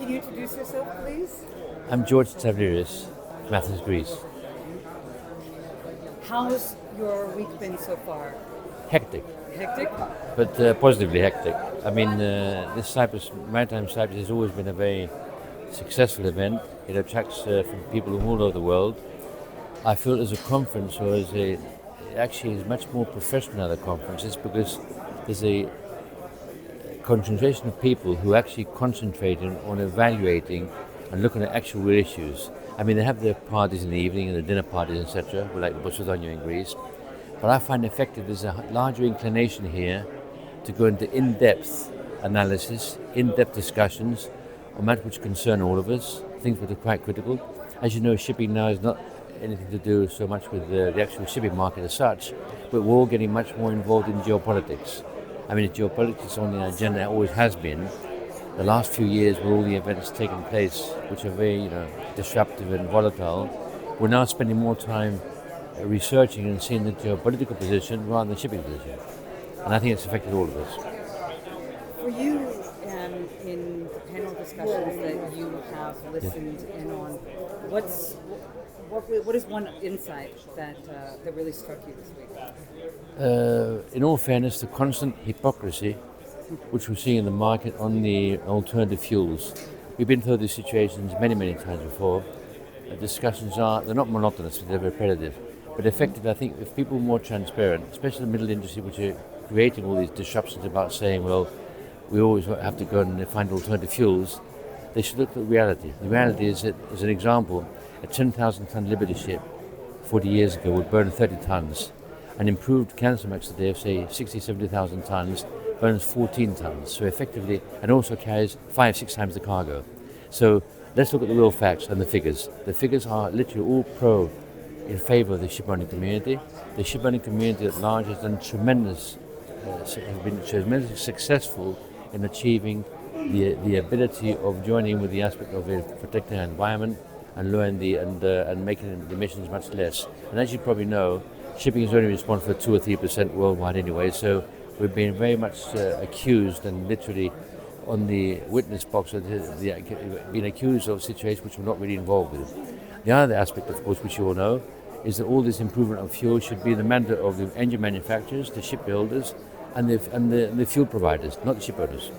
Can you introduce yourself, please? I'm George Tzavliris, from Athens, Greece. How's your week been so far? Hectic, Hectic? but positively hectic. I mean, this Cyprus, Maritime Cyprus has always been a very successful event. It attracts from people from all over the world. I feel as a conference or it actually is much more professional than other conferences because there's a concentration of people who actually concentrating on evaluating and looking at actual real issues. I mean, they have their parties in the evening and the dinner parties, etc., like the Bosodonio in Greece. But I find effective there's a larger inclination here to go into in-depth analysis, in-depth discussions on matters which concern all of us, things that are quite critical. As you know, shipping now is not anything to do so much with the actual shipping market as such, but we're all getting much more involved in geopolitics. I mean, geopolitics is on the agenda, it always has been. The last few years, with all the events taking place, which are very, disruptive and volatile, we're now spending more time researching and seeing the geopolitical position rather than the shipping position. And I think it's affected all of us. For you, in the panel discussions that you have listened in on, what is one insight that really struck you this week? In all fairness, the constant hypocrisy which we're seeing in the market on the alternative fuels. We've been through these situations many, many times before. Discussions they're not monotonous, they're repetitive. But effectively, I think if people were more transparent, especially the middle industry, which are creating all these disruptions about saying, well, we always have to go and find alternative fuels, they should look at reality. The reality is that, as an example, a 10,000-ton Liberty ship 40 years ago would burn 30 tons. An improved Kamsarmax today of, say, 60, 70,000 tons burns 14 tons. So effectively, and also carries 5-6 times the cargo. So let's look at the real facts and the figures. The figures are literally all in favour of the shipowning community. The shipowning community at large has done tremendously successful in achieving the ability of joining with the aspect of protecting our environment and lowering and making the emissions much less. And as you probably know, shipping is only responsible for 2 or 3% worldwide anyway. So we've been very much accused and literally on the witness box of being accused of situations which we're not really involved with. The other aspect, of course, which you all know, is that all this improvement of fuel should be the mandate of the engine manufacturers, the shipbuilders, and the fuel providers, not the shipowners.